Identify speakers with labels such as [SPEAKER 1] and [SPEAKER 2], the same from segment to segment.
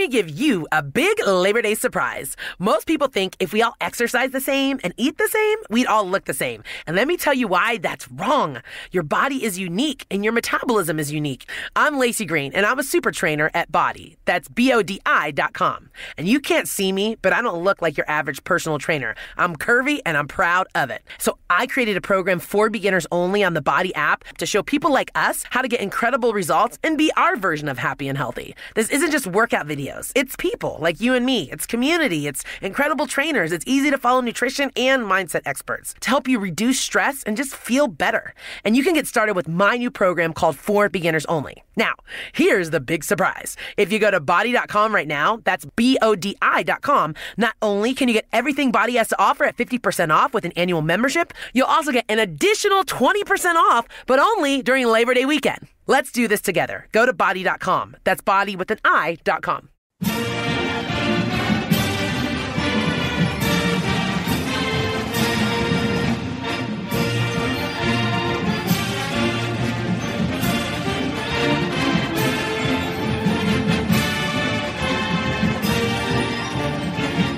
[SPEAKER 1] me give you a big Labor Day surprise. Most people think if we all exercise the same and eat the same, we'd all look the same. And let me tell you why that's wrong. Your body is unique and your metabolism is unique. I'm Lacey Green and I'm a super trainer at Body. That's BODI.com. And you can't see me, but I don't look like your average personal trainer. I'm curvy and I'm proud of it. So I created a program for beginners only on the Body app to show people like us how to get incredible results and be our version of happy and healthy. This isn't just workout videos. It's people like you and me. It's community. It's incredible trainers. It's easy to follow nutrition and mindset experts to help you reduce stress and just feel better. And you can get started with my new program called For Beginners Only. Now, here's the big surprise. If you go to body.com right now, that's BODI.com, not only can you get everything Body has to offer at 50% off with an annual membership, you'll also get an additional 20% off, but only during Labor Day weekend. Let's do this together. Go to body.com. That's body with an I.com.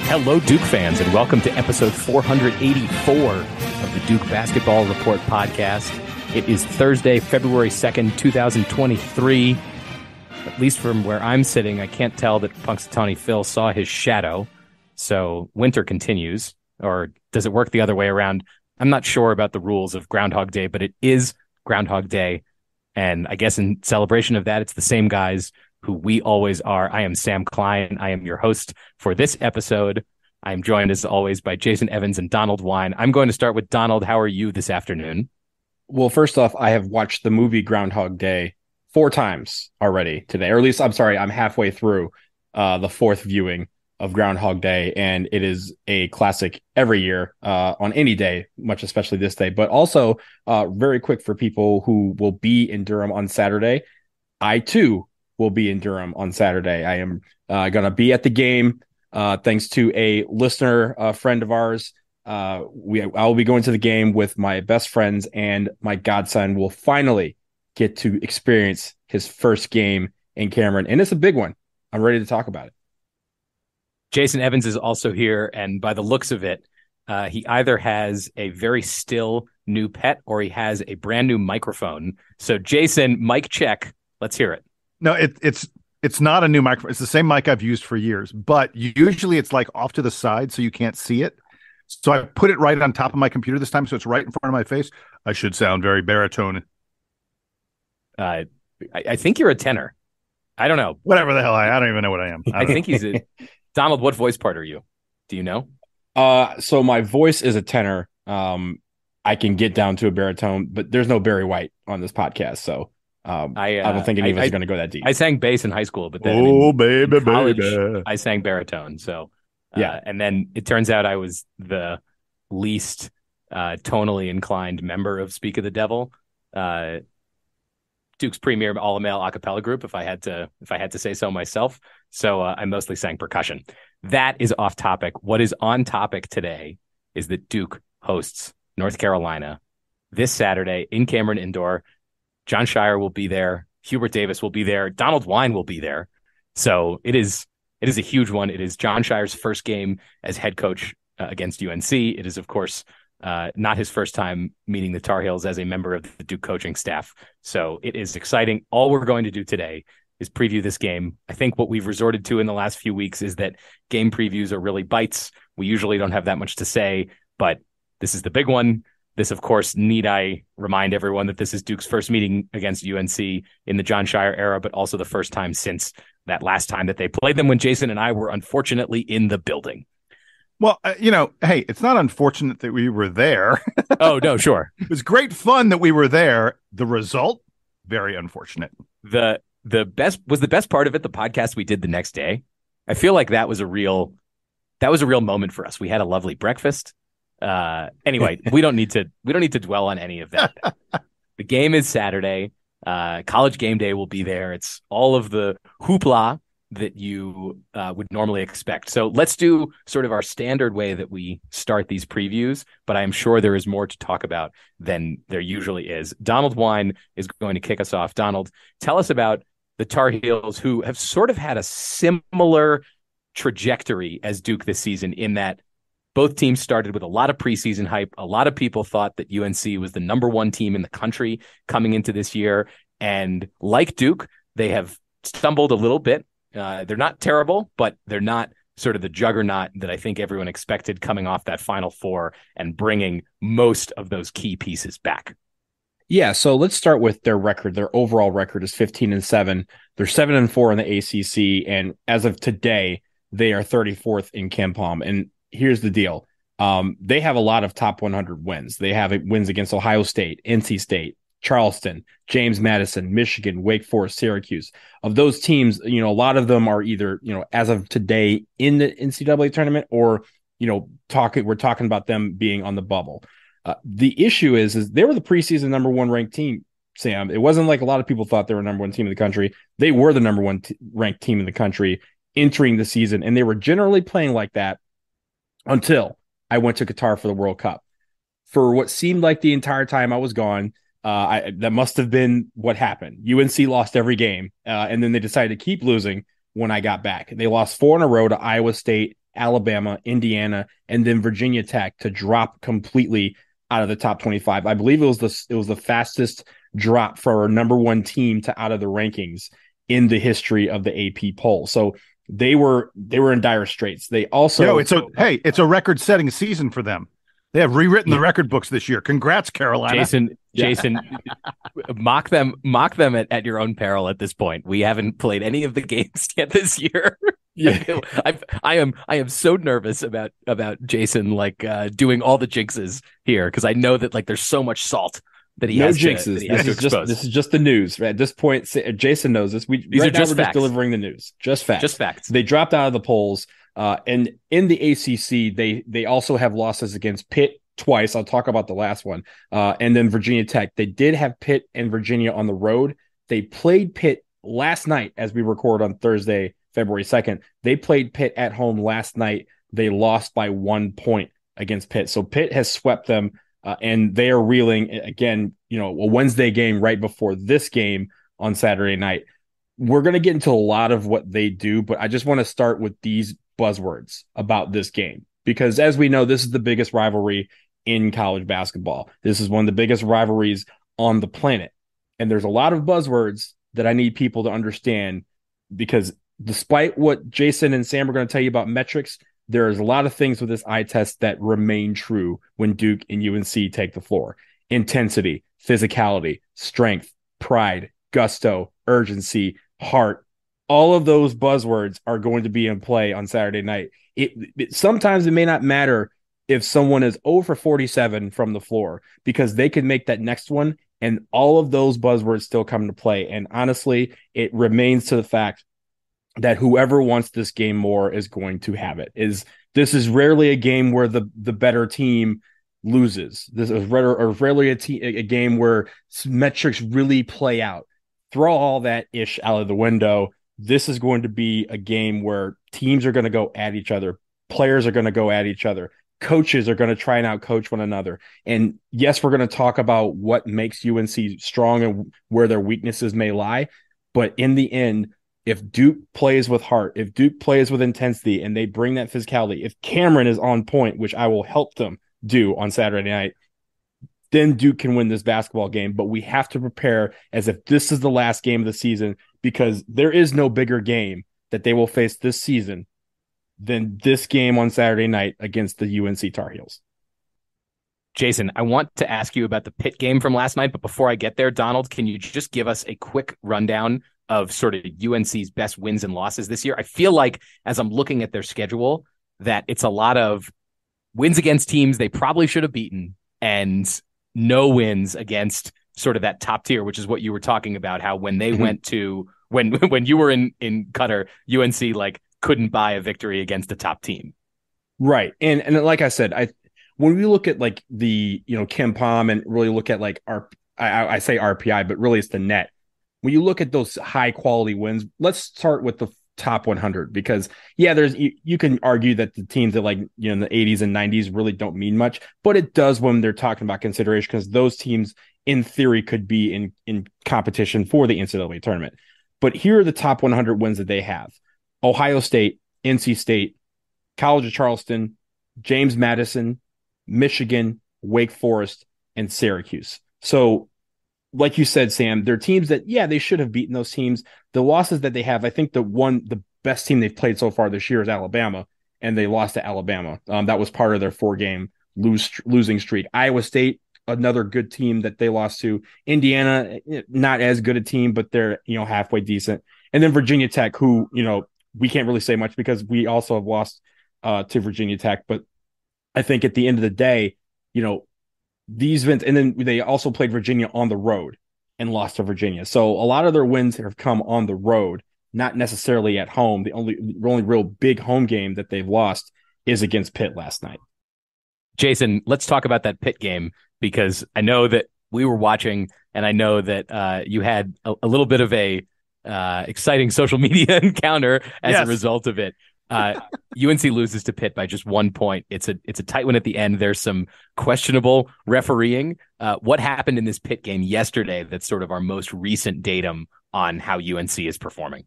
[SPEAKER 2] Hello, Duke fans, and welcome to episode 484 of the Duke Basketball Report podcast. It is Thursday, February 2nd, 2023. At least from where I'm sitting, I can't tell that Punxsutawney Phil saw his shadow, so winter continues. Or does it work the other way around? I'm not sure about the rules of Groundhog Day, but it is Groundhog Day, and I guess in celebration of that, it's the same guys who we always are. I am Sam Klein. I am your host for this episode. I am joined, as always, by Jason Evans and Donald Wine. I'm going to start with Donald. How are you this afternoon?
[SPEAKER 3] Well, first off, I have watched the movie Groundhog Day 4 times already today, or at least, I'm sorry, I'm halfway through the 4th viewing of Groundhog Day, and it is a classic every year on any day, much especially this day. But also, very quick for people who will be in Durham on Saturday, I too will be in Durham on Saturday. I am going to be at the game thanks to a listener friend of ours. I will be going to the game with my best friends, and my godson will finally get to experience his first game in Cameron. And it's a big one. I'm ready to talk about it.
[SPEAKER 2] Jason Evans is also here, and by the looks of it, he either has a very still new pet or he has a brand new microphone. So Jason, mic check. Let's hear it.
[SPEAKER 4] No, it's not a new microphone. It's the same mic I've used for years, but usually it's like off to the side so you can't see it. So I put it right on top of my computer this time, so it's right in front of my face. I should sound very baritone.
[SPEAKER 2] I think you're a tenor. I don't know.
[SPEAKER 4] Whatever the hell I don't even know what I am.
[SPEAKER 2] I think he's a Donald. What voice part are you? Do you know?
[SPEAKER 3] So my voice is a tenor. I can get down to a baritone, but there's no Barry White on this podcast, so. I don't think any of us are going to go that deep.
[SPEAKER 2] I sang bass in high school, but then
[SPEAKER 4] baby,
[SPEAKER 2] college,
[SPEAKER 4] baby,
[SPEAKER 2] I sang baritone. So
[SPEAKER 3] yeah,
[SPEAKER 2] and then it turns out I was the least tonally inclined member of Speak of the Devil, Duke's premier all-male a cappella group, if I had to say so myself. So I mostly sang percussion. That is off topic. What is on topic today is that Duke hosts North Carolina this Saturday in Cameron Indoor. John Shire will be there. Hubert Davis will be there. Donald Wine will be there. So it is a huge one. It is John Shire's first game as head coach against UNC. It is, of course, not his first time meeting the Tar Heels as a member of the Duke coaching staff. So it is exciting. All we're going to do today is preview this game. I think what we've resorted to in the last few weeks is that game previews are really bites. We usually don't have that much to say, but this is the big one. This, of course, need I remind everyone that this is Duke's first meeting against UNC in the John Shire era, but also the first time since that last time that they played them when Jason and I were unfortunately in the building.
[SPEAKER 4] Well, hey, it's not unfortunate that we were there.
[SPEAKER 2] Oh, no, sure.
[SPEAKER 4] It was great fun that we were there. The result, very unfortunate.
[SPEAKER 2] The best part of it, the podcast we did the next day. I feel like that was a real moment for us. We had a lovely breakfast. Anyway, we don't need to dwell on any of that. The game is Saturday. College game day will be there. It's all of the hoopla that you would normally expect. So let's do sort of our standard way that we start these previews, but I am sure there is more to talk about than there usually is. Donald Wine is going to kick us off. Donald, tell us about the Tar Heels, who have sort of had a similar trajectory as Duke this season, in that both teams started with a lot of preseason hype. A lot of people thought that UNC was the number one team in the country coming into this year. And like Duke, they have stumbled a little bit. They're not terrible, but they're not sort of the juggernaut that I think everyone expected coming off that Final Four and bringing most of those key pieces back.
[SPEAKER 3] Yeah, so let's start with their record. Their overall record is 15-7. They're 7-4 in the ACC, and as of today, they are 34th in KenPom. And here's the deal: they have a lot of top 100 wins. They have wins against Ohio State, NC State, Charleston, James Madison, Michigan, Wake Forest, Syracuse. Of those teams, a lot of them are either, as of today in the NCAA tournament, or, we're talking about them being on the bubble. The issue is they were the preseason number one ranked team, Sam. It wasn't like a lot of people thought they were number one team in the country. They were the number one ranked team in the country entering the season, and they were generally playing like that until I went to Qatar for the World Cup. For what seemed like the entire time I was gone, that must have been what happened. UNC lost every game, and then they decided to keep losing when I got back. They lost 4 in a row to Iowa State, Alabama, Indiana, and then Virginia Tech to drop completely out of the top 25. I believe it was the fastest drop for a number one team to out of the rankings in the history of the AP poll. So they were in dire straits. They also
[SPEAKER 4] it's a record-setting season for them. They have rewritten the record books this year. Congrats, Carolina.
[SPEAKER 2] Jason, mock them at your own peril at this point. We haven't played any of the games yet this year. Yeah. I am so nervous about Jason doing all the jinxes here, because I know that there's so much salt that he has
[SPEAKER 3] jinxes. This is just the news. Right? At this point, Jason knows this. We're just delivering the news. Just facts.
[SPEAKER 2] Just facts.
[SPEAKER 3] They dropped out of the polls. And in the ACC, they also have losses against Pitt twice. I'll talk about the last one. And then Virginia Tech. They did have Pitt and Virginia on the road. They played Pitt last night as we record on Thursday, February 2nd. They played Pitt at home last night. They lost by 1 point against Pitt. So Pitt has swept them, and they are reeling again, a Wednesday game right before this game on Saturday night. We're going to get into a lot of what they do, but I just want to start with these buzzwords about this game, because as we know, this is the biggest rivalry in college basketball. This is one of the biggest rivalries on the planet. And there's a lot of buzzwords that I need people to understand, because despite what Jason and Sam are going to tell you about metrics, there's a lot of things with this eye test that remain true when Duke and UNC take the floor. Intensity, physicality, strength, pride, gusto, urgency, heart. All of those buzzwords are going to be in play on Saturday night. Sometimes it may not matter if someone is 0 for 47 from the floor, because they can make that next one, and all of those buzzwords still come into play. And honestly, it remains to the fact that whoever wants this game more is going to have it. This is rarely a game where the better team loses. This is rarely a game where metrics really play out. Throw all that ish out of the window. This is going to be a game where teams are going to go at each other. Players are going to go at each other. Coaches are going to try and outcoach one another. And yes, we're going to talk about what makes UNC strong and where their weaknesses may lie. But in the end, if Duke plays with heart, if Duke plays with intensity, and they bring that physicality, if Cameron is on point, which I will help them do on Saturday night, then Duke can win this basketball game. But we have to prepare as if this is the last game of the season, because there is no bigger game that they will face this season than this game on Saturday night against the UNC Tar Heels.
[SPEAKER 2] Jason, I want to ask you about the Pitt game from last night, but before I get there, Donald, can you just give us a quick rundown of sort of UNC's best wins and losses this year? I feel like, as I'm looking at their schedule, that it's a lot of wins against teams they probably should have beaten, and no wins against sort of that top tier, which is what you were talking about, how when they went to, when you were in Qatar, UNC couldn't buy a victory against a top team.
[SPEAKER 3] Right. And like I said, when we look at the, KenPom, and really look at I say RPI, but really it's the net. When you look at those high quality wins, let's start with the top 100, because you can argue that the teams that in the 80s and 90s really don't mean much, but it does when they're talking about consideration, because those teams in theory could be in competition for the NCAA tournament. But here are the top 100 wins that they have: Ohio State, NC State, College of Charleston, James Madison, Michigan, Wake Forest, and Syracuse. So, like you said, Sam, they're teams that, yeah, they should have beaten those teams. The losses that they have, I think the best team they've played so far this year is Alabama, and they lost to Alabama. That was part of their 4-game losing streak. Iowa State, another good team that they lost to. Indiana, not as good a team, but they're, halfway decent. And then Virginia Tech, who, we can't really say much because we also have lost to Virginia Tech. But I think at the end of the day, these wins, and then they also played Virginia on the road and lost to Virginia. So a lot of their wins have come on the road, not necessarily at home. The only real big home game that they've lost is against Pitt last night.
[SPEAKER 2] Jason, let's talk about that Pitt game, because I know that we were watching, and I know that you had a little bit of a exciting social media encounter as a result of it. UNC loses to Pitt by just 1 point. It's a tight one at the end. There's some questionable refereeing. What happened in this Pitt game yesterday that's sort of our most recent datum on how UNC is performing?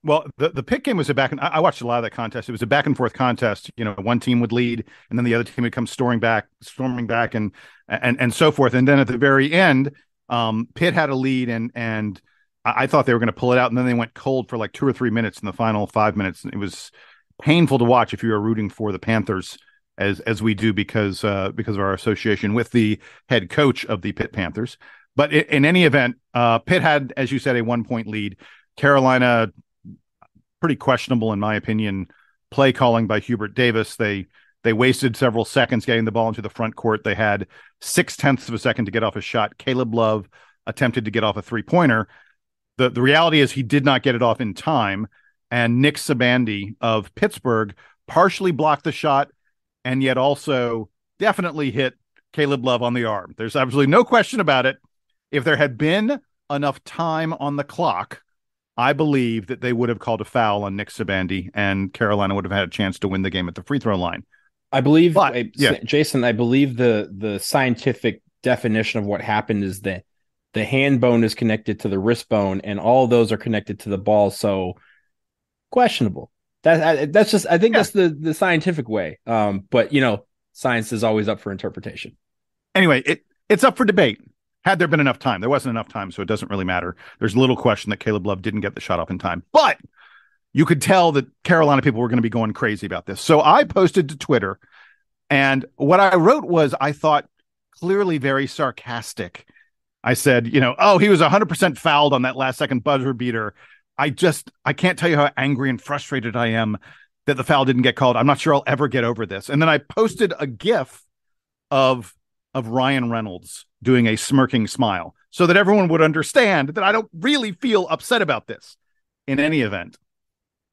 [SPEAKER 4] Well, the Pitt game was I watched a lot of that contest. It was a back and forth contest. One team would lead, and then the other team would come storming back, and so forth. And then at the very end, Pitt had a lead, and I thought they were going to pull it out, and then they went cold for like 2 or 3 minutes in the final 5 minutes. It was painful to watch if you were rooting for the Panthers, as we do because of our association with the head coach of the Pitt Panthers. But in any event, Pitt had, as you said, a 1 point lead. Carolina, pretty questionable in my opinion, play calling by Hubert Davis. They wasted several seconds getting the ball into the front court. They had 0.6 of a second to get off a shot. Caleb Love attempted to get off a 3-pointer. The reality is he did not get it off in time. And Nick Sabandi of Pittsburgh partially blocked the shot and yet also definitely hit Caleb Love on the arm. There's absolutely no question about it. If there had been enough time on the clock, I believe that they would have called a foul on Nick Sabandi and Carolina would have had a chance to win the game at the free throw line.
[SPEAKER 3] I believe, Jason, I believe the scientific definition of what happened is that the hand bone is connected to the wrist bone and all those are connected to the ball. So questionable. That's just, I think that's the scientific way. But science is always up for interpretation.
[SPEAKER 4] Anyway, it's up for debate. Had there been enough time? There wasn't enough time, so it doesn't really matter. There's little question that Caleb Love didn't get the shot off in time. But you could tell that Carolina people were going to be going crazy about this. So I posted to Twitter, and what I wrote was, I thought, clearly very sarcastic. I said, he was 100% fouled on that last second buzzer beater. I can't tell you how angry and frustrated I am that the foul didn't get called. I'm not sure I'll ever get over this. And then I posted a GIF of Ryan Reynolds doing a smirking smile so that everyone would understand that I don't really feel upset about this. In any event,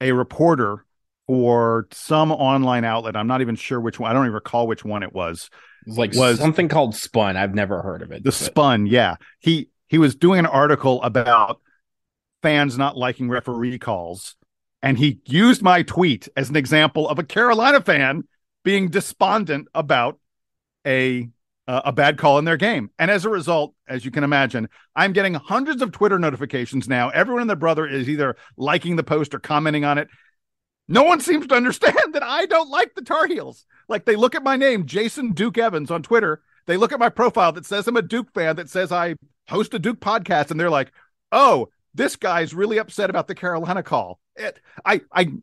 [SPEAKER 4] a reporter for some online outlet, I'm not even sure which one, I don't even recall which one it was.
[SPEAKER 3] It was something called Spun. I've never heard of it.
[SPEAKER 4] Spun, yeah. He was doing an article about fans not liking referee calls, and he used my tweet as an example of a Carolina fan being despondent about a bad call in their game. And as a result, as you can imagine, I'm getting hundreds of Twitter notifications now. Everyone and their brother is either liking the post or commenting on it. No one seems to understand that I don't like the Tar Heels. Like, they look at my name, Jason Duke Evans, on Twitter. They look at my profile that says I'm a Duke fan, that says I host a Duke podcast, and they're like, oh, this guy's really upset about the Carolina call.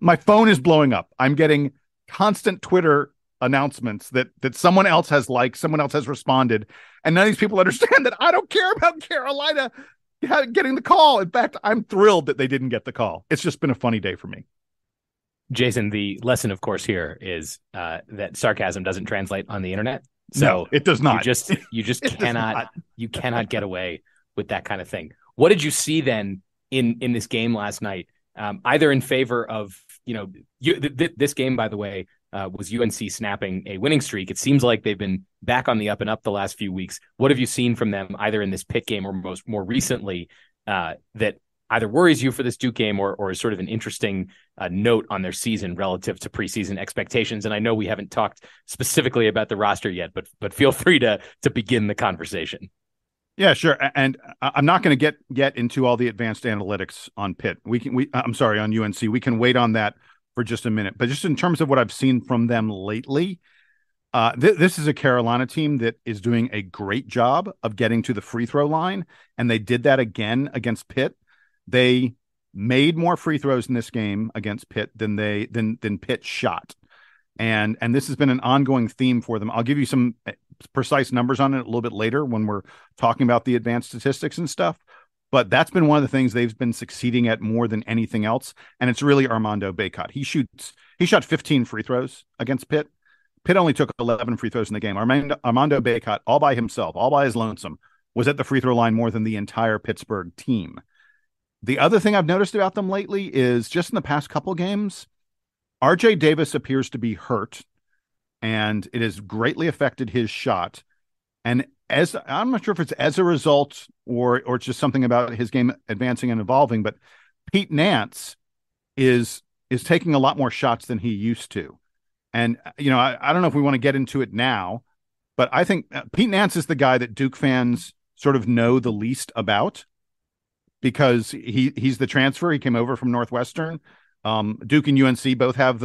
[SPEAKER 4] My phone is blowing up. I'm getting constant Twitter announcements that someone else has liked, someone else has responded, and none of these people understand that I don't care about Carolina getting the call. In fact, I'm thrilled that they didn't get the call. It's just been a funny day for me.
[SPEAKER 2] Jason, the lesson, of course, here is that sarcasm doesn't translate on the internet. So
[SPEAKER 4] no, it does not.
[SPEAKER 2] You just cannot get away with that kind of thing. What did you see then in this game last night? Either in favor of, this game, by the way, was UNC snapping a winning streak. It seems like they've been back on the up and up the last few weeks. What have you seen from them either in this Pitt game or more recently that either worries you for this Duke game or is sort of an interesting note on their season relative to preseason expectations? And I know we haven't talked specifically about the roster yet, but feel free to begin the conversation.
[SPEAKER 4] Yeah, sure. And I'm not going to get into all the advanced analytics on Pitt. I'm sorry, on UNC. We can wait on that for just a minute. But just in terms of what I've seen from them lately, this is a Carolina team that is doing a great job of getting to the free throw line, and they did that again against Pitt. They made more free throws in this game against Pitt than Pitt shot. And this has been an ongoing theme for them. I'll give you some precise numbers on it a little bit later when we're talking about the advanced statistics and stuff. But that's been one of the things they've been succeeding at more than anything else. And it's really Armando Bacot. He shot 15 free throws against Pitt. Pitt only took 11 free throws in the game. Armando Bacot, all by himself, all by his lonesome, was at the free throw line more than the entire Pittsburgh team. The other thing I've noticed about them lately is just in the past couple games, RJ Davis appears to be hurt, and it has greatly affected his shot. And I'm not sure if it's as a result or it's just something about his game advancing and evolving, but Pete Nance is taking a lot more shots than he used to. And, I don't know if we want to get into it now, but I think Pete Nance is the guy that Duke fans sort of know the least about because he's the transfer. He came over from Northwestern. Duke and UNC both have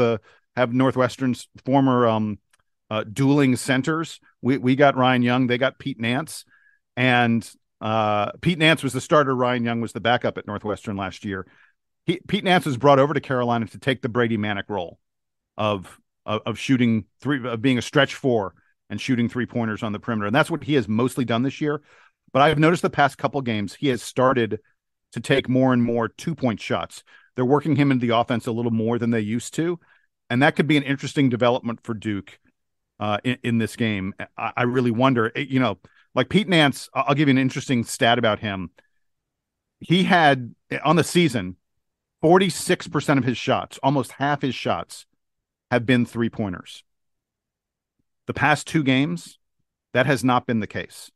[SPEAKER 4] Northwestern's former dueling centers. We got Ryan Young. They got Pete Nance. And Pete Nance was the starter. Ryan Young was the backup at Northwestern last year. Pete Nance was brought over to Carolina to take the Brady Manick role of shooting of being a stretch four and shooting 3-pointers on the perimeter. And that's what he has mostly done this year. But I've noticed the past couple games, he has started to take more and more 2-point shots. They're working him into the offense a little more than they used to. And that could be an interesting development for Duke in this game. I really wonder, like Pete Nance, I'll give you an interesting stat about him. He had on the season, 46% of his shots, almost half his shots, have been 3-pointers. The past 2 games, that has not been the case.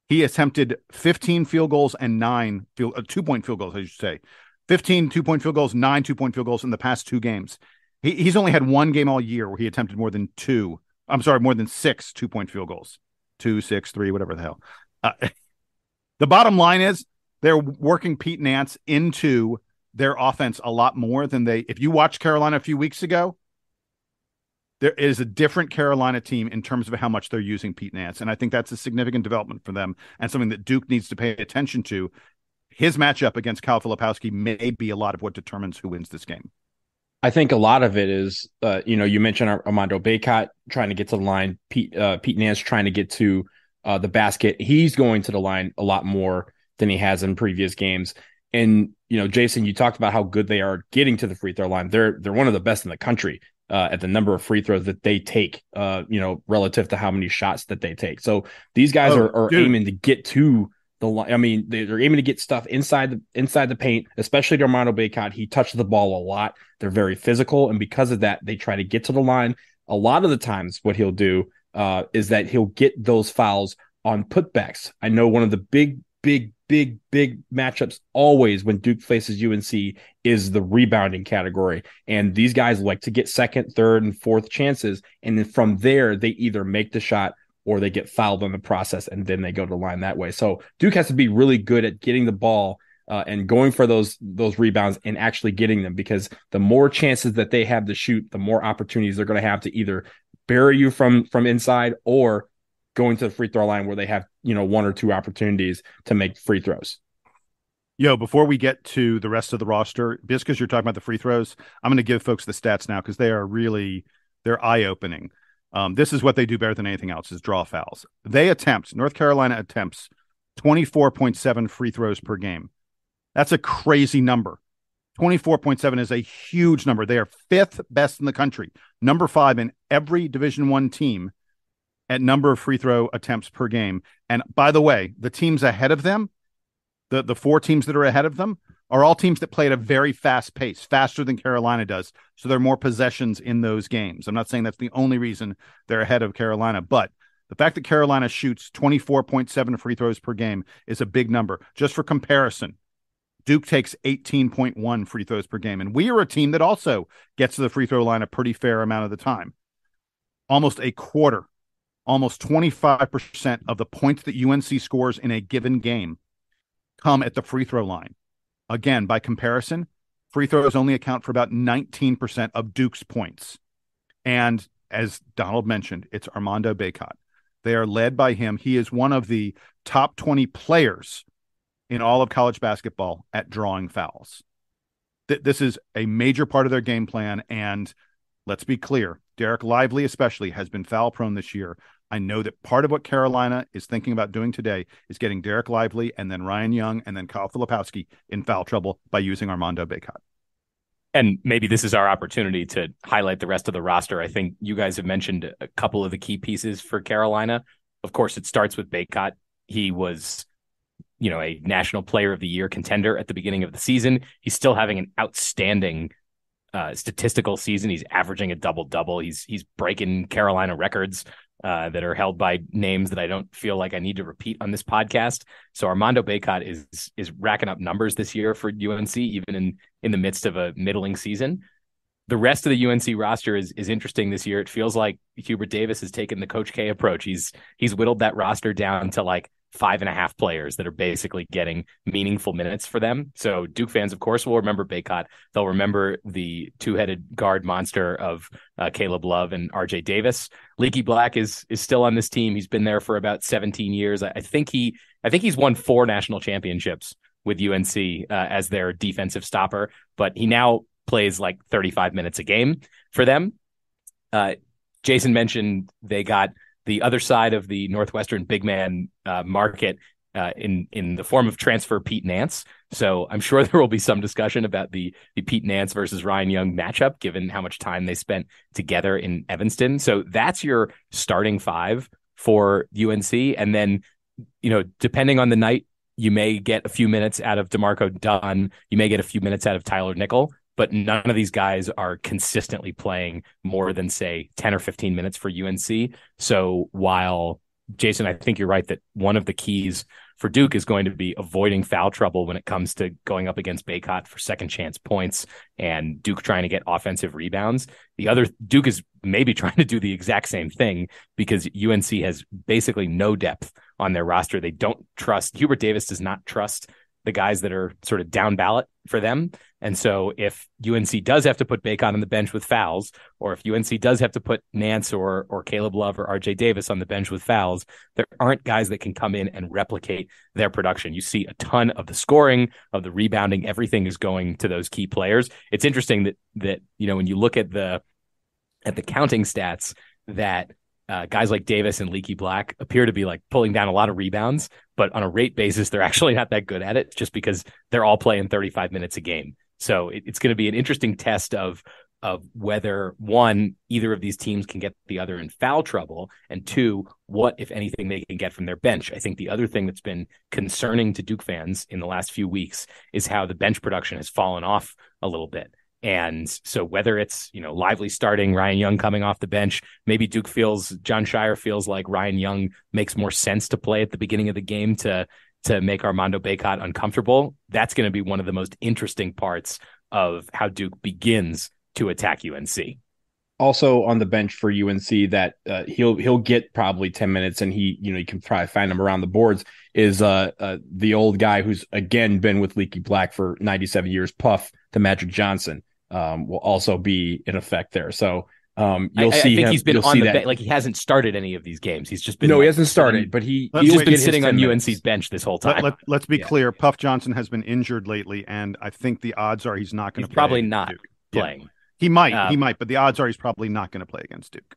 [SPEAKER 4] He attempted 15 field goals and 9 2-point field goals, I should say. 15 2-point field goals, 9 2-point field goals in the past 2 games. He's only had 1 game all year where he attempted more than 6 2-point field goals. 2, 6, 3, whatever the hell. The bottom line is they're working Pete Nance into their offense a lot more than if you watched Carolina a few weeks ago, there is a different Carolina team in terms of how much they're using Pete Nance. And I think that's a significant development for them and something that Duke needs to pay attention to. His matchup against Cal Filipowski may be a lot of what determines who wins this game.
[SPEAKER 3] I think a lot of it is, you mentioned Armando Bacot trying to get to the line, Pete Nance trying to get to the basket. He's going to the line a lot more than he has in previous games. And, Jason, you talked about how good they are getting to the free throw line. They're one of the best in the country at the number of free throws that they take, relative to how many shots that they take. So these guys are aiming to get to the line. I mean, they're aiming to get stuff inside the paint, especially to Armando Bacot. He touches the ball a lot. They're very physical. And because of that, they try to get to the line. A lot of the times what he'll do is that he'll get those fouls on putbacks. I know one of the big matchups always when Duke faces UNC is the rebounding category. And these guys like to get second, third, and fourth chances. And then from there, they either make the shot or they get fouled in the process, and then they go to the line that way. So Duke has to be really good at getting the ball and going for those rebounds and actually getting them, because the more chances that they have to shoot, the more opportunities they're going to have to either bury you from inside or going to the free throw line where they have, 1 or 2 opportunities to make free throws.
[SPEAKER 4] Before we get to the rest of the roster, just because you're talking about the free throws, I'm going to give folks the stats now because they're eye-opening. This is what they do better than anything else, is draw fouls. North Carolina attempts 24.7 free throws per game. That's a crazy number. 24.7 is a huge number. They are 5th best in the country, number 5 in every Division I team at number of free throw attempts per game. And by the way, the teams ahead of them, the 4 teams that are ahead of them, are all teams that play at a very fast pace, faster than Carolina does. So there are more possessions in those games. I'm not saying that's the only reason they're ahead of Carolina, but the fact that Carolina shoots 24.7 free throws per game is a big number. Just for comparison, Duke takes 18.1 free throws per game. And we are a team that also gets to the free throw line a pretty fair amount of the time. Almost a quarter almost 25% of the points that UNC scores in a given game come at the free throw line. Again, by comparison, free throws only account for about 19% of Duke's points. And as Donald mentioned, it's Armando Bacot. They are led by him. He is one of the top 20 players in all of college basketball at drawing fouls. This is a major part of their game plan. And let's be clear, Derek Lively especially has been foul prone this year. I know that part of what Carolina is thinking about doing today is getting Derek Lively and then Ryan Young and then Kyle Filipowski in foul trouble by using Armando Bacot.
[SPEAKER 2] And maybe this is our opportunity to highlight the rest of the roster. I think you guys have mentioned a couple of the key pieces for Carolina. Of course, it starts with Bacot. He was, a National Player of the Year contender at the beginning of the season. He's still having an outstanding statistical season. He's averaging a double-double. He's breaking Carolina records that are held by names that I don't feel like I need to repeat on this podcast. So Armando Bacot is racking up numbers this year for UNC, even in the midst of a middling season. The rest of the UNC roster is interesting this year. It feels like Hubert Davis has taken the Coach K approach. He's whittled that roster down to like 5.5 players that are basically getting meaningful minutes for them. So Duke fans, of course, will remember Bacot. They'll remember the two-headed guard monster of Caleb Love and RJ Davis. Leaky Black is still on this team. He's been there for about 17 years. I think he's won 4 national championships with UNC as their defensive stopper, but he now plays like 35 minutes a game for them. Jason mentioned they got the other side of the Northwestern big man market in the form of transfer Pete Nance. So I'm sure there will be some discussion about the Pete Nance versus Ryan Young matchup, given how much time they spent together in Evanston. So that's your starting 5 for UNC. And then, depending on the night, you may get a few minutes out of DeMarco Dunn. You may get a few minutes out of Tyler Nickel. But none of these guys are consistently playing more than, say, 10 or 15 minutes for UNC. So while, Jason, I think you're right that one of the keys for Duke is going to be avoiding foul trouble when it comes to going up against Bacot for second chance points and Duke trying to get offensive rebounds. The other, Duke is maybe trying to do the exact same thing because UNC has basically no depth on their roster. They don't trust, Hubert Davis does not trust the guys that are sort of down ballot for them. And so if UNC does have to put Bacot on the bench with fouls, or if UNC does have to put Nance or Caleb Love or RJ Davis on the bench with fouls, there aren't guys that can come in and replicate their production. You see a ton of the scoring, of the rebounding, everything is going to those key players. It's interesting that when you look at the counting stats, that guys like Davis and Leaky Black appear to be like pulling down a lot of rebounds, but on a rate basis, they're actually not that good at it just because they're all playing 35 minutes a game. So it's going to be an interesting test of whether, one, either of these teams can get the other in foul trouble, and two, what, if anything, they can get from their bench. I think the other thing that's been concerning to Duke fans in the last few weeks is how the bench production has fallen off a little bit. And so whether it's, Lively starting, Ryan Young coming off the bench, maybe John Shire feels like Ryan Young makes more sense to play at the beginning of the game to make Armando Bacot uncomfortable. That's going to be one of the most interesting parts of how Duke begins to attack UNC.
[SPEAKER 3] Also on the bench for UNC that he'll get probably 10 minutes, and you can probably find him around the boards, is the old guy who's again been with Leaky Black for 97 years, Puff to Magic Johnson. Will also be in effect there. So you'll see him.
[SPEAKER 2] He's been on the bench. Like, he hasn't started any of these games. He's just been
[SPEAKER 3] he hasn't started, but he's
[SPEAKER 2] just been sitting on UNC's bench this whole time.
[SPEAKER 4] Let's be clear. Puff Johnson has been injured lately, and I think the odds are he's not going to play.
[SPEAKER 2] Probably not
[SPEAKER 4] Duke.
[SPEAKER 2] playing.
[SPEAKER 4] Yeah. He might, but the odds are he's probably not going to play against Duke.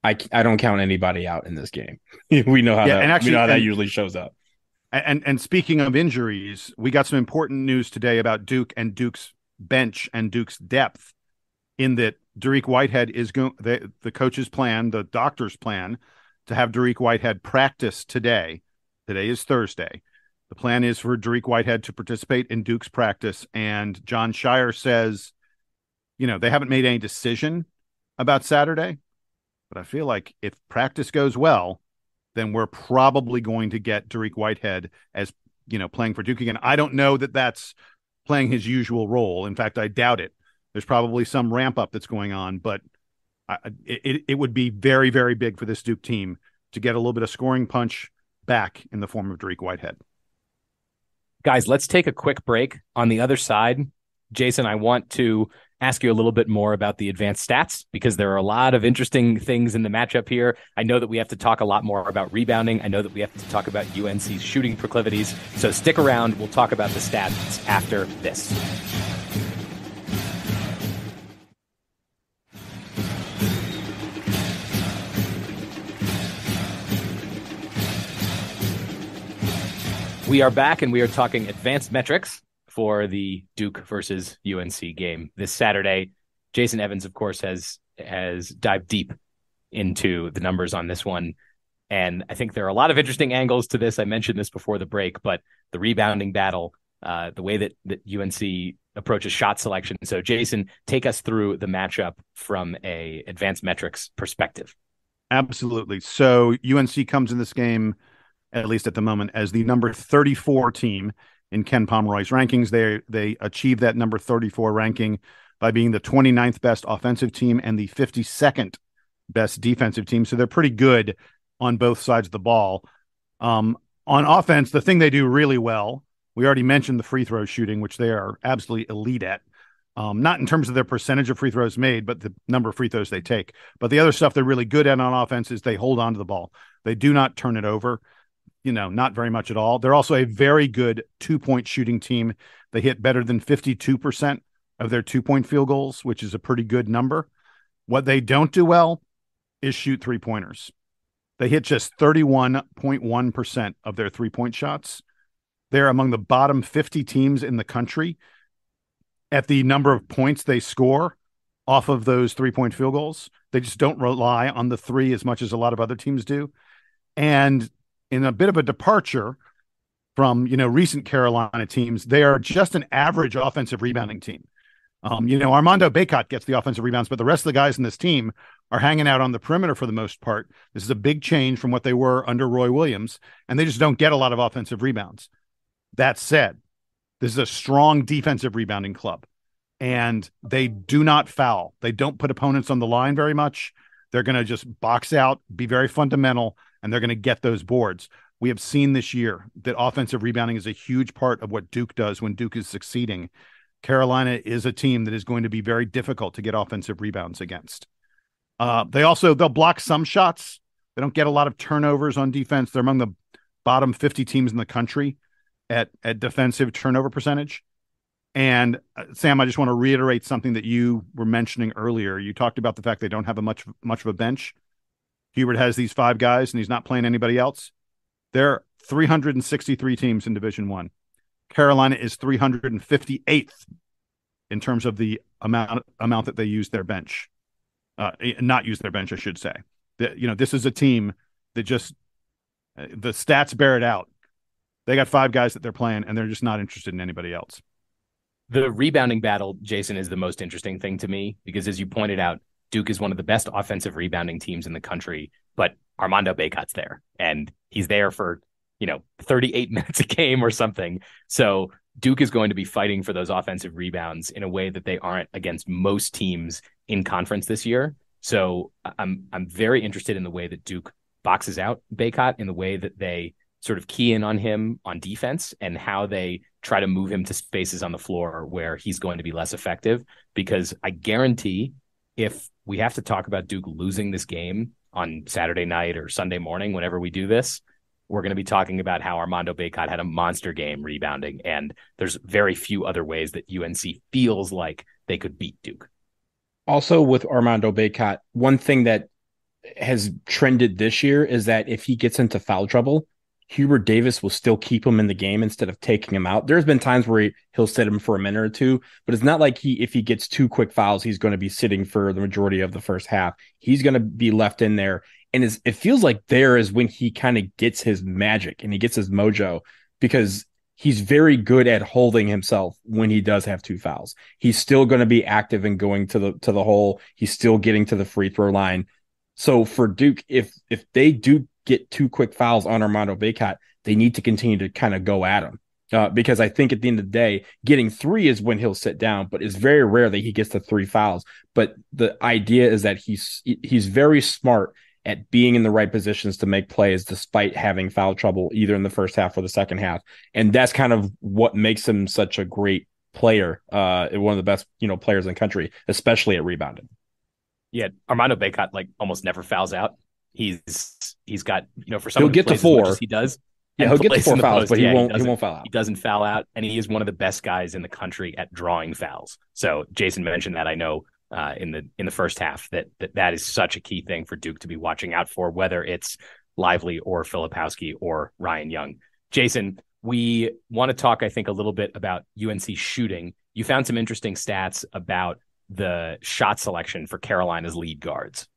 [SPEAKER 3] I don't count anybody out in this game. we know how that usually shows up.
[SPEAKER 4] And speaking of injuries, we got some important news today about Duke and Duke's bench and Duke's depth, in that Dariq Whitehead is going, the coach's plan, the doctor's plan, to have Dariq Whitehead practice today. Today is Thursday. The plan is for Dariq Whitehead to participate in Duke's practice. And John Shire says, they haven't made any decision about Saturday, but I feel like if practice goes well, then we're probably going to get Dariq Whitehead as, playing for Duke again. I don't know that that's playing his usual role. In fact, I doubt it. There's probably some ramp up that's going on, but It would be very, very big for this Duke team to get a little bit of scoring punch back in the form of Dariq Whitehead.
[SPEAKER 2] Guys, let's take a quick break. On the other side, Jason, I want to ask you a little bit more about the advanced stats because there are a lot of interesting things in the matchup here. I know that we have to talk a lot more about rebounding. I know that we have to talk about UNC's shooting proclivities. So stick around. We'll talk about the stats after this. We are back and we are talking advanced metrics for the Duke versus UNC game this Saturday. Jason Evans, of course, has dived deep into the numbers on this one. And I think there are a lot of interesting angles to this. I mentioned this before the break, but the rebounding battle, the way that UNC approaches shot selection. So Jason, take us through the matchup from a advanced metrics perspective.
[SPEAKER 4] Absolutely. So UNC comes in this game, at least at the moment, as the number 34 team in Ken Pomeroy's rankings. They achieved that number 34 ranking by being the 29th best offensive team and the 52nd best defensive team. So they're pretty good on both sides of the ball. On offense, the thing they do really well, we already mentioned the free throw shooting, which they are absolutely elite at. Not in terms of their percentage of free throws made, but the number of free throws they take. But the other stuff they're really good at on offense is they hold on to the ball. They do not turn it over. Not very much at all. They're also a very good 2-point shooting team. They hit better than 52% of their 2-point field goals, which is a pretty good number. What they don't do well is shoot 3-pointers. They hit just 31.1% of their 3-point shots. They're among the bottom 50 teams in the country at the number of points they score off of those 3-point field goals. They just don't rely on the three as much as a lot of other teams do. And in a bit of a departure from, recent Carolina teams, they are just an average offensive rebounding team. Armando Bacot gets the offensive rebounds, but the rest of the guys in this team are hanging out on the perimeter for the most part. This is a big change from what they were under Roy Williams, and they just don't get a lot of offensive rebounds. That said, this is a strong defensive rebounding club, and they do not foul. They don't put opponents on the line very much. They're going to just box out, be very fundamental, and they're going to get those boards. We have seen this year that offensive rebounding is a huge part of what Duke does when Duke is succeeding. Carolina is a team that is going to be very difficult to get offensive rebounds against. They'll block some shots. They don't get a lot of turnovers on defense. They're among the bottom 50 teams in the country at defensive turnover percentage. And Sam, I just want to reiterate something that you were mentioning earlier. You talked about the fact they don't have much of a bench. Hubert has these 5 guys and he's not playing anybody else. There are 363 teams in Division I. Carolina is 358th in terms of the amount that they use their bench. Not use their bench, I should say. This is a team that just the stats bear it out. They got 5 guys that they're playing and they're just not interested in anybody else.
[SPEAKER 2] The rebounding battle, Jason, is the most interesting thing to me because, as you pointed out, Duke is one of the best offensive rebounding teams in the country, but Armando Bacot's there, and he's there for, 38 minutes a game or something. So Duke is going to be fighting for those offensive rebounds in a way that they aren't against most teams in conference this year. So I'm very interested in the way that Duke boxes out Bacot, in the way that they sort of key in on him on defense and how they try to move him to spaces on the floor where he's going to be less effective. Because I guarantee if we have to talk about Duke losing this game on Saturday night or Sunday morning, whenever we do this, we're going to be talking about how Armando Bacot had a monster game rebounding. And there's very few other ways that UNC feels like they could beat Duke.
[SPEAKER 3] Also with Armando Bacot, one thing that has trended this year is that if he gets into foul trouble, Hubert Davis will still keep him in the game instead of taking him out. There's been times where he'll sit him for a minute or two, but it's not like if he gets 2 quick fouls, he's going to be sitting for the majority of the first half. He's going to be left in there. And it feels like there is when he kind of gets his magic and he gets his mojo, because he's very good at holding himself when he does have 2 fouls. He's still going to be active and going to the hole. He's still getting to the free throw line. So for Duke, if they do get 2 quick fouls on Armando Bacot, they need to continue to kind of go at him. because I think at the end of the day, getting 3 is when he'll sit down, but it's very rare that he gets to 3 fouls. But the idea is that he's very smart at being in the right positions to make plays despite having foul trouble either in the first half or the second half. And that's kind of what makes him such a great player, one of the best, players in the country, especially at rebounding.
[SPEAKER 2] Yeah, Armando Bacot almost never fouls out. He's got, for someone
[SPEAKER 3] he'll get to 4
[SPEAKER 2] as he does.
[SPEAKER 3] Yeah, he'll get to 4 fouls, but he won't foul out.
[SPEAKER 2] He doesn't foul out, and he is one of the best guys in the country at drawing fouls. So Jason mentioned that, I know, in the first half, that is such a key thing for Duke to be watching out for, whether it's Lively or Filipowski or Ryan Young. Jason, we want to talk, I think, a little bit about UNC shooting. You found some interesting stats about the shot selection for Carolina's lead guards.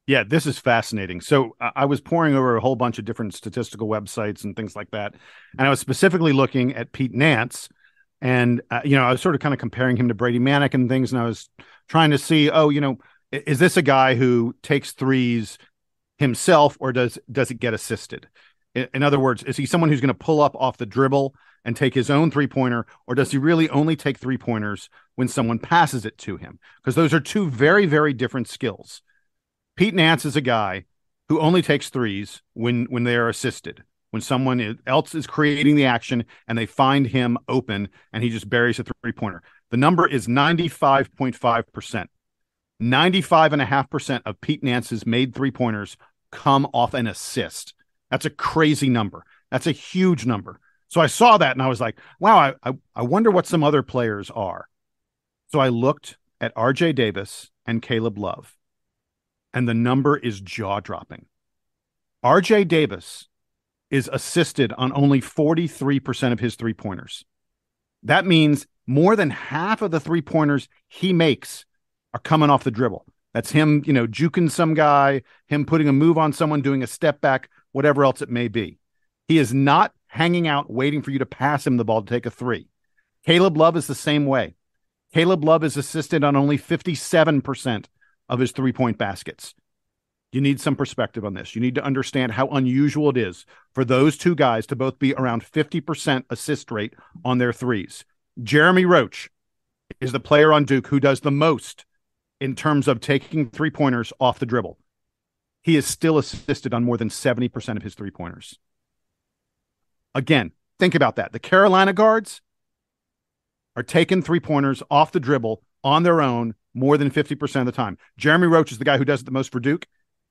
[SPEAKER 4] Yeah, this is fascinating. So I was poring over a whole bunch of different statistical websites and things like that. And I was specifically looking at Pete Nance. And, I was sort of kind of comparing him to Brady Manick and things. And I was trying to see, is this a guy who takes threes himself, or does it get assisted? In other words, is he someone who's going to pull up off the dribble and take his own 3-pointer, or does he really only take 3-pointers when someone passes it to him? Because those are two very, very different skills. Pete Nance is a guy who only takes threes when they are assisted, when someone else is creating the action and they find him open and he just buries a 3-pointer. The number is 95.5%. 95.5% of Pete Nance's made 3-pointers come off an assist. That's a crazy number. That's a huge number. So I saw that and I was like, wow, I wonder what some other players are. So I looked at RJ Davis and Caleb Love. And the number is jaw-dropping. RJ Davis is assisted on only 43% of his 3-pointers. That means more than half of the 3-pointers he makes are coming off the dribble. That's him, juking some guy, him putting a move on someone, doing a step back, whatever else it may be. He is not hanging out waiting for you to pass him the ball to take a 3. Caleb Love is the same way. Caleb Love is assisted on only 57% of his 3-point baskets. You need some perspective on this. You need to understand how unusual it is for those two guys to both be around 50% assist rate on their threes. Jeremy Roach is the player on Duke who does the most in terms of taking 3-pointers off the dribble. He is still assisted on more than 70% of his 3-pointers. Again, think about that. The Carolina guards are taking 3-pointers off the dribble on their own more than 50% of the time. Jeremy Roach is the guy who does it the most for Duke,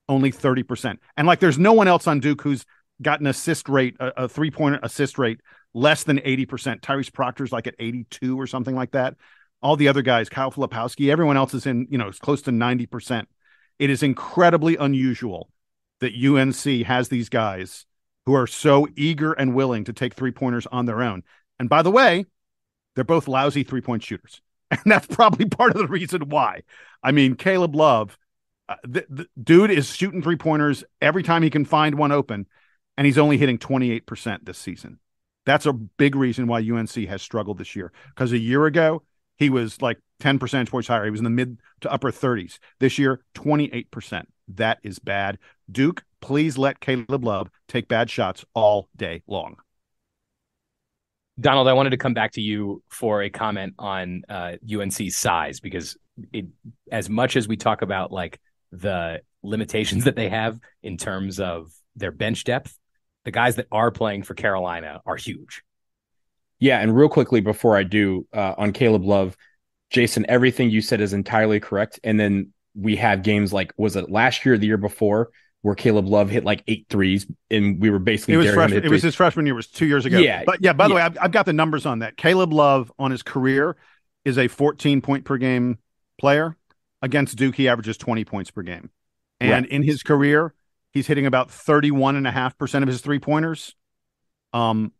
[SPEAKER 4] only 30%. And there's no one else on Duke who's got an assist rate, a 3-pointer assist rate less than 80%. Tyrese Proctor's at 82 or something like that. All the other guys, Kyle Filipowski, everyone else is in, it's close to 90%. It is incredibly unusual that UNC has these guys who are so eager and willing to take 3-pointers on their own. And by the way, they're both lousy 3-point shooters. And that's probably part of the reason why. I mean, Caleb Love, the dude is shooting 3-pointers every time he can find one open, and he's only hitting 28% this season. That's a big reason why UNC has struggled this year. Because a year ago, he was 10 percentage points higher. He was in the mid to upper 30s. This year, 28%. That is bad. Duke, please let Caleb Love take bad shots all day long.
[SPEAKER 2] Donald, I wanted to come back to you for a comment on UNC's size, because as much as we talk about the limitations that they have in terms of their bench depth, the guys that are playing for Carolina are huge.
[SPEAKER 3] Yeah, and real quickly before I do, on Caleb Love, Jason, everything you said is entirely correct. And then we had games was it last year or the year before, where Caleb Love hit 8 threes, and we were basically
[SPEAKER 4] it was his freshman year. It was 2 years ago.
[SPEAKER 3] Yeah.
[SPEAKER 4] But by the way, I've got the numbers on that. Caleb Love on his career is a 14-point per game player. Against Duke, he averages 20 points per game. And in his career, he's hitting about 31.5% of his 3-pointers.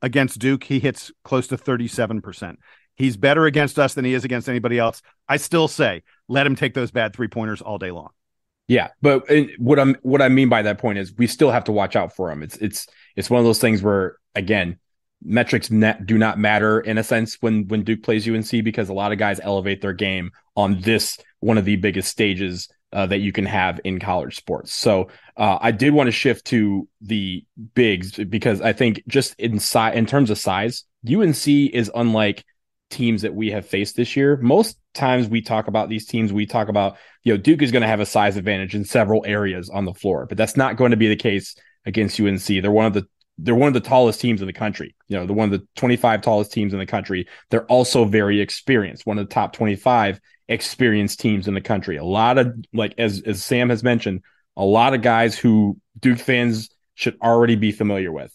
[SPEAKER 4] Against Duke, he hits close to 37%. He's better against us than he is against anybody else. I still say, let him take those bad 3-pointers all day long.
[SPEAKER 3] Yeah, but what I mean by that point is we still have to watch out for him. It's one of those things where, again, metrics do not matter in a sense when Duke plays UNC, because a lot of guys elevate their game on this one of the biggest stages that you can have in college sports. So I did want to shift to the bigs, because I think just in terms of size, UNC is unlike teams that we have faced this year. Most times we talk about these teams, we talk about, Duke is going to have a size advantage in several areas on the floor, but that's not going to be the case against UNC. They're one of the tallest teams in the country. They're one of the 25 tallest teams in the country. They're also very experienced, one of the top 25 experienced teams in the country. A lot of, like, as Sam has mentioned, a lot of guys who Duke fans should already be familiar with.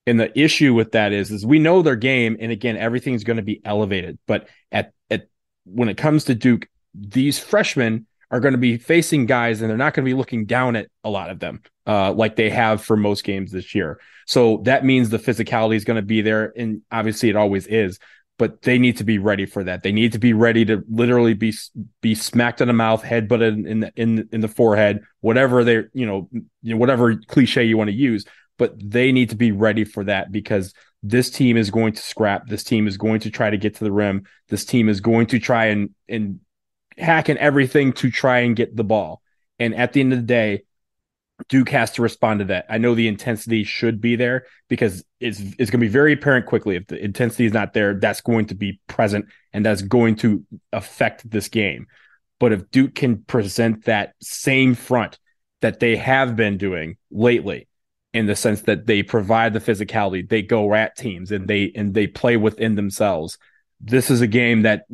[SPEAKER 3] And the issue with that is we know their game, and again, everything's going to be elevated. But at when it comes to Duke, these freshmen are going to be facing guys, and they're not going to be looking down at a lot of them like they have for most games this year. So that means the physicality is going to be there, and obviously it always is. But they need to be ready for that. They need to be ready to literally be smacked in the mouth, headbutted in the forehead, whatever they're whatever cliche you want to use. But they need to be ready for that, because this team is going to scrap. This team is going to try to get to the rim. This team is going to try and hack in everything to try and get the ball. And at the end of the day, Duke has to respond to that. I know the intensity should be there, because it's going to be very apparent quickly. If the intensity is not there, that's going to be present, and that's going to affect this game. But if Duke can present that same front that they have been doing lately, in the sense that they provide the physicality, they go at teams, and they play within themselves, this is a game that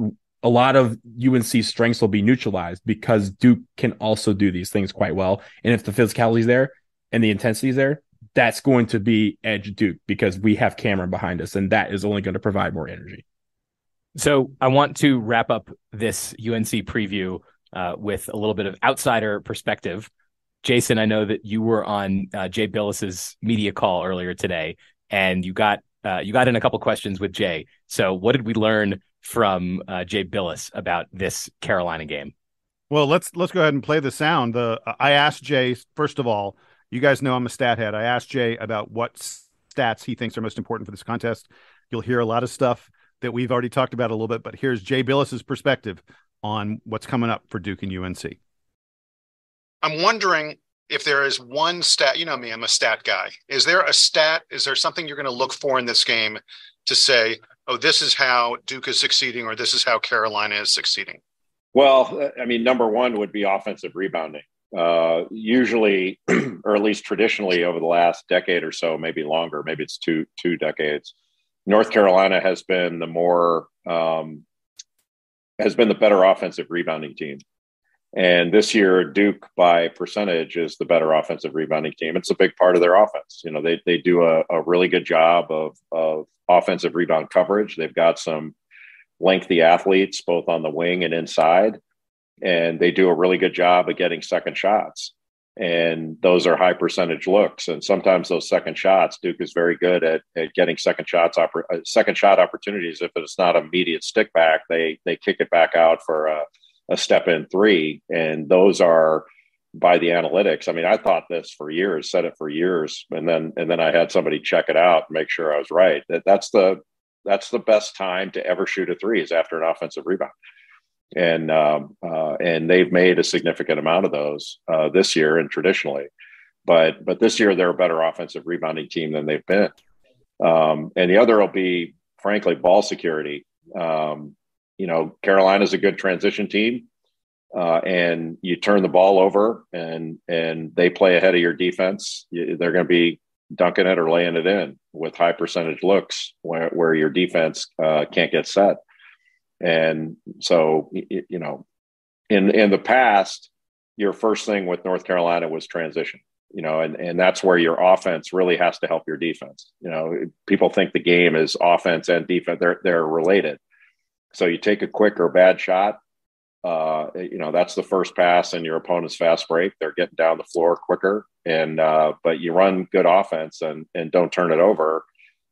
[SPEAKER 3] a lot of UNC strengths will be neutralized, because Duke can also do these things quite well. And if the physicality is there and the intensity is there, that's going to be edge Duke, because we have Cameron behind us, and that is only going to provide more energy.
[SPEAKER 2] So I want to wrap up this UNC preview with a little bit of outsider perspective. Jason, I know that you were on Jay Billis's media call earlier today, and you got in a couple questions with Jay. So what did we learn from Jay Billis about this Carolina game?
[SPEAKER 4] Well, let's go ahead and play the sound. I asked Jay, first of all, you guys know I'm a stat head. I asked Jay about what stats he thinks are most important for this contest. You'll hear a lot of stuff that we've already talked about a little bit, but here's Jay Billis's perspective on what's coming up for Duke and UNC.
[SPEAKER 5] I'm wondering if there is one stat. You know me, I'm a stat guy. Is there a stat? Is there something you're going to look for in this game to say, oh, this is how Duke is succeeding, or this is how Carolina is succeeding?
[SPEAKER 6] Well, I mean, number one would be offensive rebounding. Usually, or at least traditionally over the last decade or so, maybe longer, maybe it's two decades, North Carolina has been the better offensive rebounding team. And this year, Duke, by percentage, is the better offensive rebounding team. It's a big part of their offense. They do a really good job of offensive rebound coverage. They've got some lengthy athletes, both on the wing and inside, and they do a really good job of getting second shots. And those are high percentage looks. And sometimes those second shots, Duke is very good at getting second shot opportunities. If it's not immediate stick back, they kick it back out for a step in three. And those are, by the analytics, I mean, I thought this for years, said it for years, and then I had somebody check it out and make sure I was right. That's the best time to ever shoot a three, is after an offensive rebound. And they've made a significant amount of those this year, and traditionally, but this year they're a better offensive rebounding team than they've been. And the other will be, frankly, ball security. Carolina's a good transition team, and you turn the ball over and they play ahead of your defense. They're going to be dunking it or laying it in with high percentage looks where your defense can't get set. And so, in the past, your first thing with North Carolina was transition, and that's where your offense really has to help your defense. People think the game is offense and defense. They're related. So you take a quick or bad shot, that's the first pass in your opponent's fast break. They're getting down the floor quicker, but you run good offense and don't turn it over,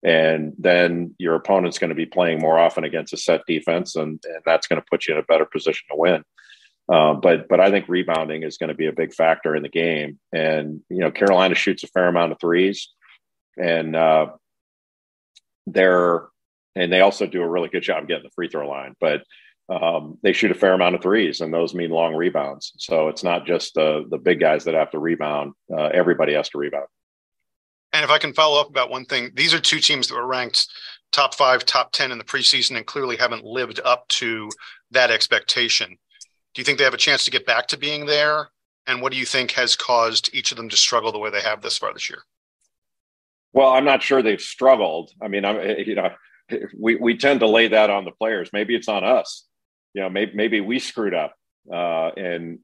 [SPEAKER 6] and then your opponent's going to be playing more often against a set defense, and that's going to put you in a better position to win. But I think rebounding is going to be a big factor in the game. And Carolina shoots a fair amount of threes, and they also do a really good job getting the free throw line. But they shoot a fair amount of threes, and those mean long rebounds. So it's not just the big guys that have to rebound. Everybody has to rebound.
[SPEAKER 5] And if I can follow up about one thing, these are two teams that were ranked top 5, top 10 in the preseason and clearly haven't lived up to that expectation. Do you think they have a chance to get back to being there? And what do you think has caused each of them to struggle the way they have this far this year?
[SPEAKER 6] Well, I'm not sure they've struggled. I mean, we tend to lay that on the players. Maybe it's on us. Maybe we screwed up and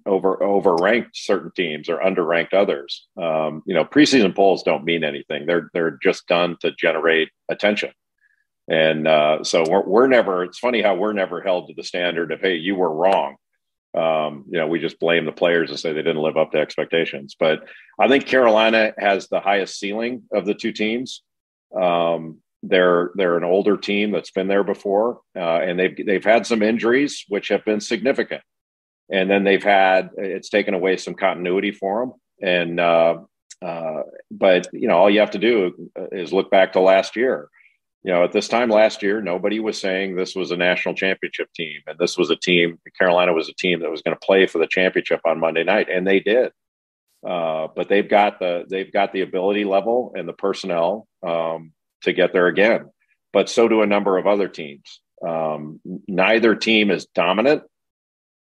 [SPEAKER 6] overranked certain teams or underranked others. Preseason polls don't mean anything. They're just done to generate attention. And so we're never. It's funny how we're never held to the standard of, hey, you were wrong. We just blame the players and say they didn't live up to expectations. But I think Carolina has the highest ceiling of the two teams. They're an older team that's been there before, and they've had some injuries which have been significant, and then it's taken away some continuity for them. And but all you have to do is look back to last year. At this time last year, nobody was saying this was a national championship team, and this was Carolina was a team that was going to play for the championship on Monday night, and they did. But they've got the ability level and the personnel to get there again. But so do a number of other teams. Neither team is dominant,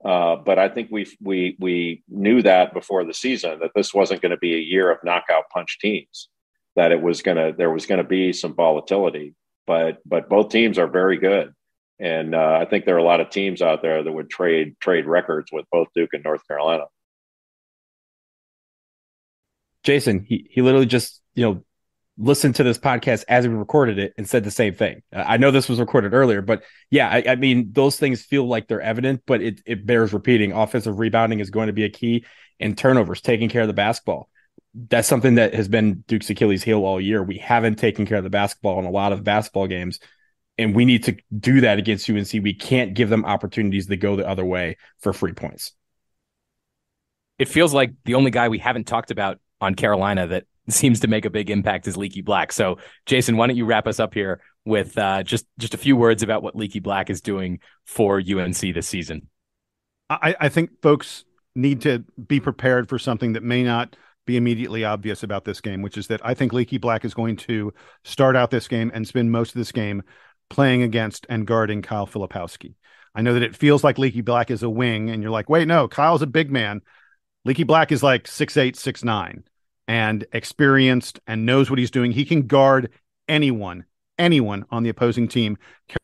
[SPEAKER 6] but I think we knew that before the season that this wasn't going to be a year of knockout punch teams. That there was going to be some volatility. But both teams are very good, and I think there are a lot of teams out there that would trade records with both Duke and North Carolina.
[SPEAKER 3] Jason, he literally just listened to this podcast as we recorded it and said the same thing. I know this was recorded earlier, but yeah, I mean those things feel like they're evident, but it bears repeating. Offensive rebounding is going to be a key, and turnovers, taking care of the basketball. That's something that has been Duke's Achilles heel all year. We haven't taken care of the basketball in a lot of basketball games, and we need to do that against UNC. We can't give them opportunities that go the other way for free points.
[SPEAKER 2] It feels like the only guy we haven't talked about on Carolina that seems to make a big impact is Leaky Black. So, Jason, why don't you wrap us up here with just a few words about what Leaky Black is doing for UNC this season?
[SPEAKER 4] I think folks need to be prepared for something that may not be immediately obvious about this game, which is that I think Leaky Black is going to start out this game and spend most of this game playing against and guarding Kyle Filipowski. I know that it feels like Leaky Black is a wing, and you're like, wait, no, Kyle's a big man. Leaky Black is like 6'8", 6'9", and experienced and knows what he's doing. He can guard anyone on the opposing team.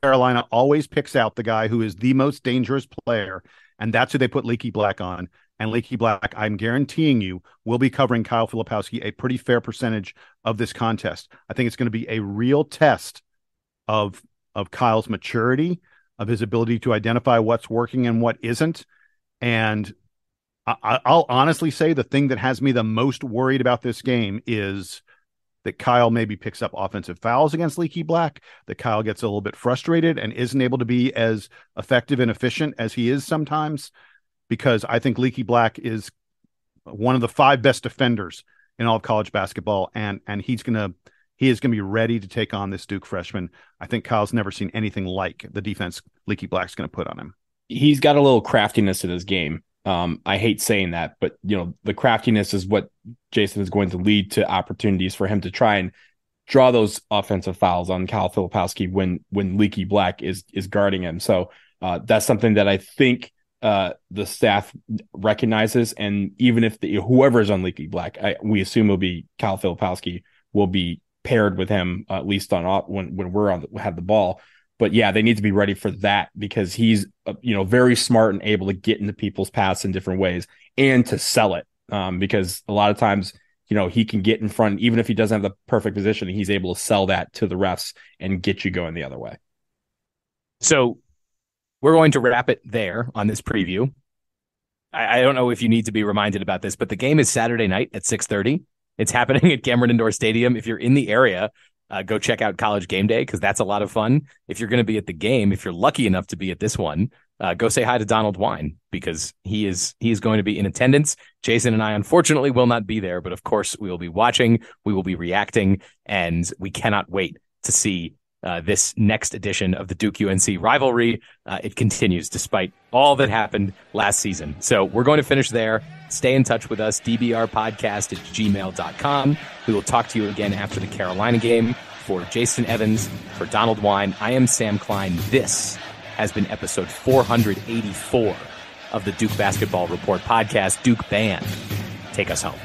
[SPEAKER 4] Carolina always picks out the guy who is the most dangerous player, and that's who they put Leaky Black on. And Leaky Black, I'm guaranteeing you, will be covering Kyle Filipowski a pretty fair percentage of this contest. I think it's going to be a real test of Kyle's maturity, of his ability to identify what's working and what isn't. And I'll honestly say the thing that has me the most worried about this game is that Kyle maybe picks up offensive fouls against Leaky Black, that Kyle gets a little bit frustrated and isn't able to be as effective and efficient as he is sometimes. Because I think Leaky Black is one of the 5 best defenders in all of college basketball, and he is going to be ready to take on this Duke freshman. I think Kyle's never seen anything like the defense Leaky Black's going to put on him.
[SPEAKER 3] He's got a little craftiness in his game. I hate saying that, but the craftiness is what Jason is going to lead to opportunities for him to try and draw those offensive fouls on Kyle Filipowski when Leaky Black is guarding him. So that's something that I think the staff recognizes, and even if whoever's on Leaky Black, we assume will be Kyle Filipowski will be paired with him at least on when we're have the ball. But yeah, they need to be ready for that because he's very smart and able to get into people's paths in different ways and to sell it because a lot of times he can get in front even if he doesn't have the perfect position. He's able to sell that to the refs and get you going the other way.
[SPEAKER 2] So we're going to wrap it there on this preview. I don't know if you need to be reminded about this, but the game is Saturday night at 6:30. It's happening at Cameron Indoor Stadium. If you're in the area, go check out College Game Day because that's a lot of fun. If you're going to be at the game, if you're lucky enough to be at this one, go say hi to Donald Wine because he is going to be in attendance. Jason and I, unfortunately, will not be there, but of course we will be watching. We will be reacting, and we cannot wait to see this next edition of the Duke UNC rivalry. It continues despite all that happened last season. So we're going to finish there. Stay in touch with us, dbrpodcast@gmail.com. We will talk to you again after the Carolina game. For Jason Evans, for Donald Wine, I am Sam Klein. This has been episode 484 of the Duke Basketball Report podcast. Duke Band, take us home.